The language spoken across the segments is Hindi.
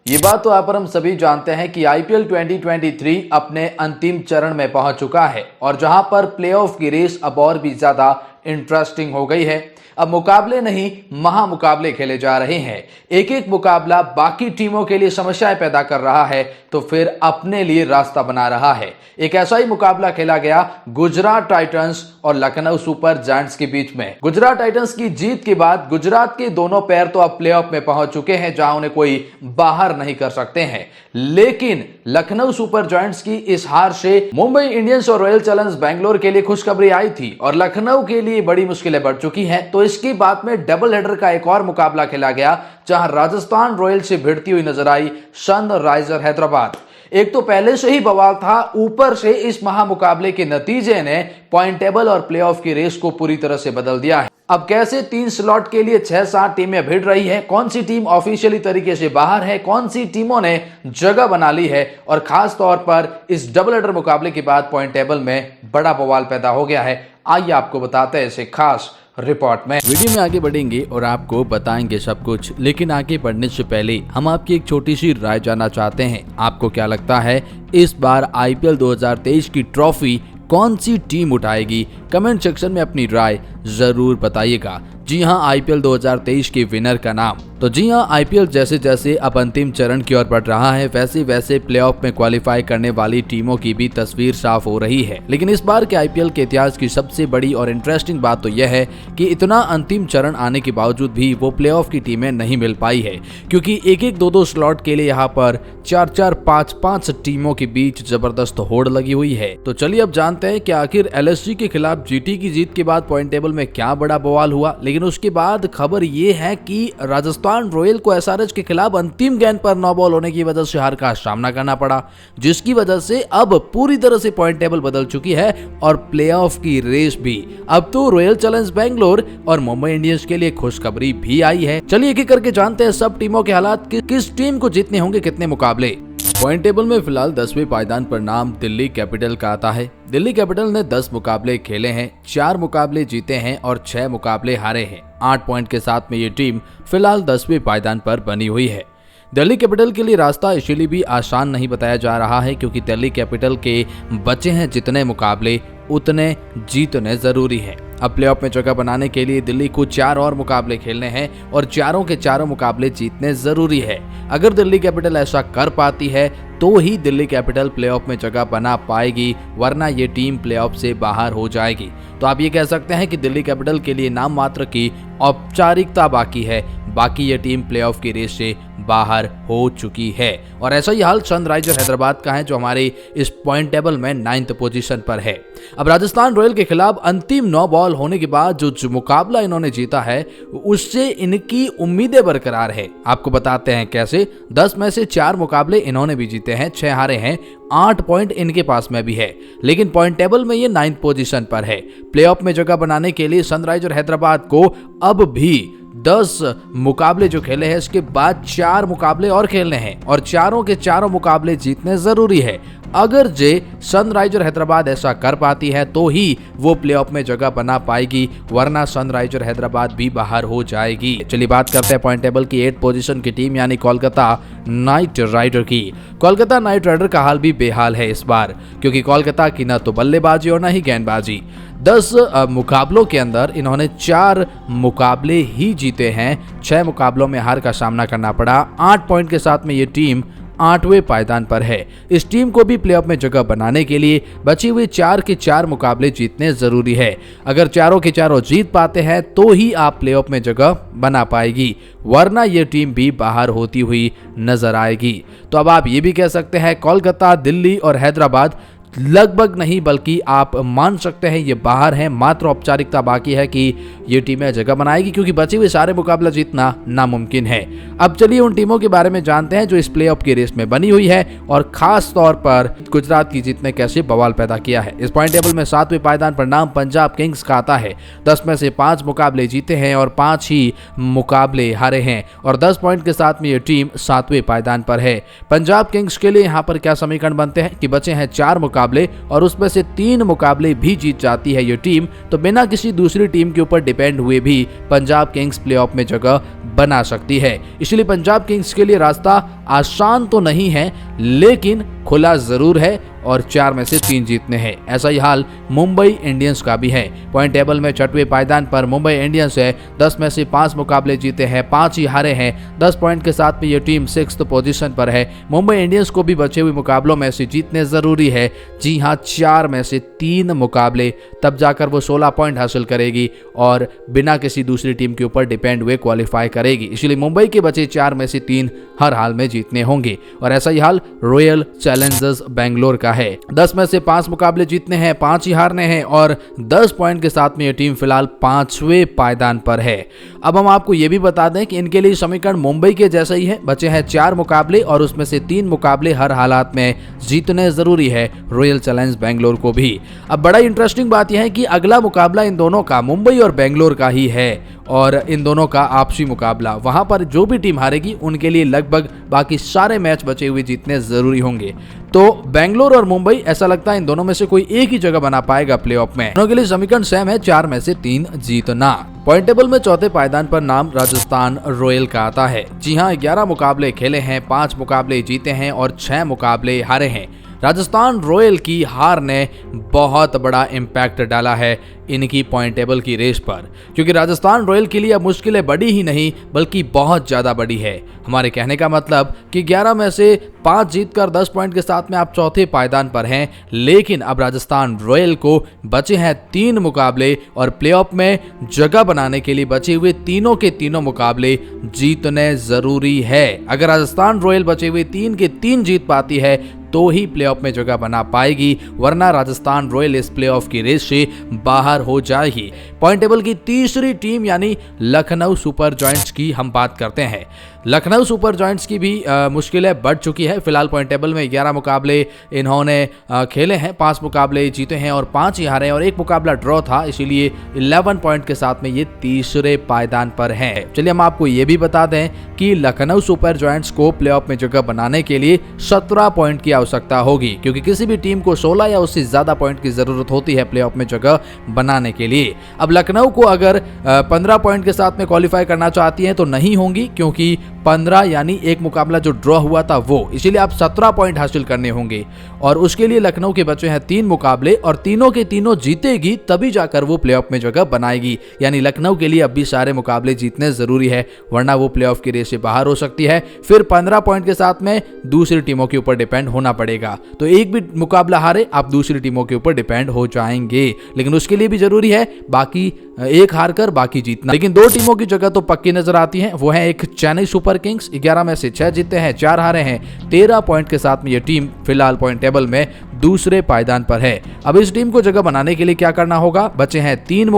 ये बात तो आप और हम सभी जानते हैं कि आईपीएल 2023 अपने अंतिम चरण में पहुंच चुका है और जहां पर प्लेऑफ की रेस अब और भी ज्यादा इंटरेस्टिंग हो गई है। अब मुकाबले नहीं, महामुकाबले खेले जा रहे हैं। एक एक मुकाबला बाकी टीमों के लिए समस्याएं पैदा कर रहा है तो फिर अपने लिए रास्ता बना रहा है। एक ऐसा ही मुकाबला खेला गया गुजरात टाइटंस और लखनऊ सुपर जायंट्स के बीच में। गुजरात टाइटंस की जीत के बाद गुजरात के दोनों पैर तो अब प्लेऑफ में पहुंच चुके हैं जहां उन्हें कोई बाहर नहीं कर सकते हैं, लेकिन लखनऊ सुपर जायंट्स की इस हार से मुंबई इंडियंस और रॉयल चैलेंजर्स बैंगलोर के लिए खुशखबरी आई थी और लखनऊ के लिए बड़ी मुश्किलें बढ़ चुकी हैं। तो इसके बाद में डबल हेडर का एक और मुकाबला खेला गया जहां राजस्थान रॉयल्स से भिड़ती हुई नजर आई सनराइजर हैदराबाद। एक तो पहले से ही बवाल था, ऊपर से इस महामुकाबले के नतीजे ने पॉइंट टेबल और प्लेऑफ की रेस को पूरी तरह से बदल दिया है। अब कैसे 3 स्लॉट के लिए 6-7 टीमें भिड़ रही है, कौन सी टीम ऑफिशियली तरीके से बाहर है, कौन सी टीमों ने जगह बना ली है और खास तौर पर इस डबल हेडर मुकाबले के बाद पॉइंट टेबल में बड़ा बवाल पैदा हो गया है। आइए आपको बताते हैं इसे खास रिपोर्ट में। वीडियो में आगे बढ़ेंगे और आपको बताएंगे सब कुछ, लेकिन आगे बढ़ने से पहले हम आपकी एक छोटी सी राय जानना चाहते हैं। आपको क्या लगता है इस बार आईपीएल 2023 की ट्रॉफी कौन सी टीम उठाएगी? कमेंट सेक्शन में अपनी राय जरूर बताइएगा। जी हां, आईपीएल 2023 के विनर का नाम तो जी हां, आईपीएल जैसे जैसे अब अंतिम चरण की ओर बढ़ रहा है वैसे वैसे प्लेऑफ में क्वालिफाई करने वाली टीमों की भी तस्वीर साफ हो रही है। लेकिन इस बार के आईपीएल के इतिहास की सबसे बड़ी और इंटरेस्टिंग बात तो यह है कि इतना अंतिम चरण आने के बावजूद भी वो प्लेऑफ की टीमें नहीं मिल पाई है, क्योंकि एक एक 2-2 स्लॉट के लिए यहाँ पर 4-4, 5-5 टीमों के बीच जबरदस्त होड़ लगी हुई है। तो चलिए अब जानते हैं कि आखिर एलएसजी के खिलाफ जीटी की जीत के बाद पॉइंट टेबल में क्या बड़ा बवाल हुआ। लेकिन उसके बाद खबर ये है कि राजस्थान रॉयल को एसआरएच के खिलाफ अंतिम गेंद पर 9 बॉल होने की वजह से हार का सामना करना पड़ा, जिसकी वजह से अब पूरी तरह से पॉइंट टेबल बदल चुकी है और प्लेऑफ की रेस भी। अब तो रॉयल चैलेंजर्स बैंगलोर और मुंबई इंडियंस के लिए खुशखबरी भी आई है। चलिए एक एक करके जानते हैं सब टीमों के हालात, किस टीम को जीतने होंगे कितने मुकाबले। पॉइंट टेबल में फिलहाल 10वें पायदान पर नाम दिल्ली कैपिटल का आता है। दिल्ली कैपिटल ने 10 मुकाबले खेले हैं, 4 मुकाबले जीते हैं और 6 मुकाबले हारे हैं। 8 पॉइंट के साथ में ये टीम फिलहाल 10वें पायदान पर बनी हुई है। दिल्ली कैपिटल के लिए रास्ता इसलिए भी आसान नहीं बताया जा रहा है क्योंकि दिल्ली कैपिटल के बचे हैं जितने मुकाबले उतने जीतने जरूरी हैं। अब प्लेऑफ में जगह बनाने के लिए दिल्ली को 4 और मुकाबले खेलने हैं और चारों के चारों मुकाबले जीतने जरूरी है। अगर दिल्ली कैपिटल ऐसा कर पाती है तो ही दिल्ली कैपिटल प्लेऑफ में जगह बना पाएगी, वरना ये टीम प्लेऑफ से बाहर हो जाएगी। तो आप ये कह सकते हैं कि दिल्ली कैपिटल के लिए नाम मात्र की औपचारिकता बाकी है, बाकी ये टीम प्लेऑफ की रेस से बाहर हो चुकी है। और ऐसा ही हाल सनराइजर हैदराबाद का है जो हमारे इस पॉइंट टेबल में 9th पोजीशन पर है। अब राजस्थान रॉयल के खिलाफ अंतिम 9 बॉल होने के बाद जो मुकाबला इन्होंने जीता है उससे इनकी उम्मीदें बरकरार है। आपको बताते हैं कैसे। 10 में से 4 मुकाबले इन्होंने भी जीते हैं, 6 हारे हैं, 8 पॉइंट इनके पास में भी है, लेकिन पॉइंट टेबल में ये 9th पोजीशन पर है। प्लेऑफ में जगह बनाने के लिए सनराइजर हैदराबाद को अब भी 10 मुकाबले जो खेले हैं इसके बाद 4 मुकाबले और खेलने हैं और चारों के चारों मुकाबले जीतने जरूरी है। अगर जे सनराइजर हैदराबाद ऐसा कर पाती है तो ही वो प्लेऑफ में जगह बना पाएगी, वरना सनराइजर हैदराबाद भी बाहर हो जाएगी। चलिए बात करते हैं पॉइंट टेबल की 8th पोजीशन की टीम यानी कोलकाता नाइट राइडर की। कोलकाता नाइट राइडर का हाल भी बेहाल है इस बार, क्योंकि कोलकाता की न तो बल्लेबाजी और न ही गेंदबाजी। 10 मुकाबलों के अंदर इन्होंने 4 मुकाबले ही जीते हैं, 6 मुकाबलों में हार का सामना करना पड़ा। 8 पॉइंट के साथ में ये टीम 8वें पायदान पर है। इस टीम को भी प्लेऑफ में जगह बनाने के लिए बची हुई 4 के 4 मुकाबले जीतने जरूरी है। अगर चारों के चारों जीत पाते हैं तो ही आप प्लेऑफ में जगह बना पाएगी, वरना ये टीम भी बाहर होती हुई नजर आएगी। तो अब आप ये भी कह सकते हैं कोलकाता, दिल्ली और हैदराबाद लगभग नहीं बल्कि आप मान सकते हैं ये बाहर हैं, मात्र औपचारिकता बाकी है कि ये टीमें जगह बनाएगी, क्योंकि बचे हुए सारे मुकाबला जीतना नामुमकिन है। अब चलिए उन टीमों के बारे में जानते हैं जो इस प्लेऑफ की रेस में बनी हुई है और खास तौर पर गुजरात की जीत ने कैसे बवाल पैदा किया है। इस पॉइंट टेबल में 7वें पायदान पर नाम पंजाब किंग्स का आता है। 10 में से 5 मुकाबले जीते हैं और 5 ही मुकाबले हारे हैं और 10 पॉइंट के साथ में ये टीम 7वें पायदान पर है। पंजाब किंग्स के लिए यहाँ पर क्या समीकरण बनते हैं कि बचे हैं 4 मुकाबले मुकाबले और उसमें से 3 मुकाबले भी जीत जाती है ये टीम, तो बिना किसी दूसरी टीम के ऊपर डिपेंड हुए भी पंजाब किंग्स प्लेऑफ में जगह बना सकती है। इसलिए पंजाब किंग्स के लिए रास्ता आसान तो नहीं है, लेकिन खुला जरूर है और 4 में से 3 जीतने हैं। ऐसा ही हाल मुंबई इंडियंस का भी है। पॉइंट टेबल में 6वें पायदान पर मुंबई इंडियंस है। 10 में से 5 मुकाबले जीते हैं, 5 ही हारे हैं। 10 पॉइंट के साथ में ये टीम 6th पोजीशन पर है। मुंबई इंडियंस को भी बचे हुए मुकाबलों में से जीतने जरूरी है। जी हाँ, 4 में से 3 मुकाबले, तब जाकर वो 16 पॉइंट हासिल करेगी और बिना किसी दूसरी टीम के ऊपर डिपेंड हुए क्वालिफाई करेगी। इसलिए मुंबई के बचे 4 में से 3 हर हाल में जीतने होंगे। और ऐसा ही हाल रॉयल चैलेंजर्स बेंगलोर का है। 10 में से 5 मुकाबले जीतने हैं, 5 ही हारने हैं और 10 पॉइंट के साथ में यह टीम फिलहाल 5वें पायदान पर है। अब हम आपको यह भी बता दें कि इनके लिए समीकरण मुंबई के जैसा ही है। बचे हैं 4 मुकाबले और उसमें से 3 मुकाबले हर हालात में जीतने जरूरी है रॉयल चैलेंजर्स बेंगलोर को भी। अब बड़ा इंटरेस्टिंग बात यह है कि अगला मुकाबला इन दोनों का मुंबई और बेंगलोर का ही है और इन दोनों का आपसी मुकाबला। वहां पर जो भी टीम हारेगी उनके लिए लगभग बाकी सारे मैच बचे हुए जीतने जरूरी होंगे। तो बेंगलोर और मुंबई, ऐसा लगता है इन दोनों में से कोई एक ही जगह बना पाएगा प्लेऑफ में। दोनों के लिए समीकरण सेम है, 4 में से 3 जीतना। पॉइंट टेबल में 4थे पायदान पर नाम राजस्थान रॉयल का आता है। जी हाँ, 11 मुकाबले खेले हैं, 5 मुकाबले जीते हैं और 6 मुकाबले हारे हैं। राजस्थान रॉयल की हार ने बहुत बड़ा इम्पैक्ट डाला है इनकी पॉइंट टेबल की रेस पर, क्योंकि राजस्थान रॉयल के लिए अब मुश्किलें बड़ी ही नहीं बल्कि बहुत ज़्यादा बड़ी है। हमारे कहने का मतलब कि 11 में से 5 जीतकर 10 पॉइंट के साथ में आप 4थे पायदान पर हैं, लेकिन अब राजस्थान रॉयल को बचे हैं 3 मुकाबले और प्लेऑफ में जगह बनाने के लिए बचे हुए तीनों के तीनों मुकाबले जीतने जरूरी है। अगर राजस्थान रॉयल बचे हुए 3 के 3 जीत पाती है तो ही प्लेऑफ में जगह बना पाएगी, वरना राजस्थान रॉयल इस प्लेऑफ की रेस से बाहर हो जाएगी। पॉइंट टेबल की तीसरी टीम यानी लखनऊ सुपर जायंट्स की हम बात करते हैं। लखनऊ सुपर जायंट्स की भी मुश्किलें बढ़ चुकी है। फिलहाल पॉइंट टेबल में 11 मुकाबले इन्होंने खेले हैं, 5 मुकाबले जीते हैं और 5 ही हारे और 1 मुकाबला ड्रॉ था, इसीलिए 11 पॉइंट के साथ में ये तीसरे पायदान पर हैं। चलिए हम आपको ये भी बता दें कि लखनऊ सुपर जायंट्स को प्लेऑफ में जगह बनाने के लिए 17 पॉइंट की आवश्यकता होगी, क्योंकि किसी भी टीम को 16 या उससे ज्यादा पॉइंट की जरूरत होती है प्लेऑफ में जगह बनाने के लिए। अब लखनऊ को अगर 15 पॉइंट के साथ में क्वालिफाई करना चाहती है तो नहीं होंगी, क्योंकि 15 यानी 1 मुकाबला जो ड्रॉ हुआ था वो, इसीलिए आप 17 पॉइंट हासिल करने होंगे और उसके लिए लखनऊ के बचे हैं 3 मुकाबले और तीनों के तीनों जीतेगी तभी जाकर वो प्लेऑफ में जगह बनाएगी। यानी लखनऊ के लिए अब भी सारे मुकाबले जीतने जरूरी है, वरना वो प्लेऑफ की रेस से बाहर हो सकती है। फिर 15 पॉइंट के साथ में दूसरी टीमों के ऊपर डिपेंड होना पड़ेगा, तो एक भी मुकाबला हारे आप दूसरी टीमों के ऊपर डिपेंड हो जाएंगे। लेकिन उसके लिए भी जरूरी है बाकी एक हार कर बाकी जीतना। लेकिन 2 टीमों की जगह तो पक्की नजर आती है, वो है एक चेन्नई सुपर किंग्स, 11 में से 6 जीते हैं, 4 हारे हैं। 13 पॉइंट के साथ में ये टीम फिलहाल पॉइंट टेबल में दूसरे पायदान पर है। अब इस टीम को जगह बनाने के लिए क्या करना होगा? बचे हैं 3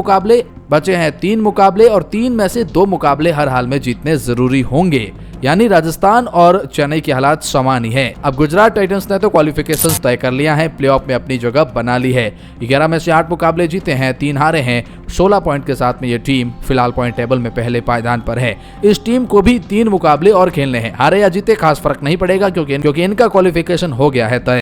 मुकाबले और 3 में से 2 मुकाबले हर हाल में जीतने जरूरी होंगे। यानी राजस्थान और चेन्नई के हालात समान ही है। अब गुजरात टाइटंस ने तो क्वालिफिकेशन तय कर लिया है, प्लेऑफ में अपनी जगह बना ली है। 11 में से 8 मुकाबले जीते हैं, 3 हारे हैं। 16 पॉइंट के साथ में ये टीम फिलहाल पॉइंट टेबल में पहले पायदान पर है। इस टीम को भी 3 मुकाबले और खेलने हैं, हारे या जीते खास फर्क नहीं पड़ेगा, क्योंकि इनका क्वालिफिकेशन हो गया है तय।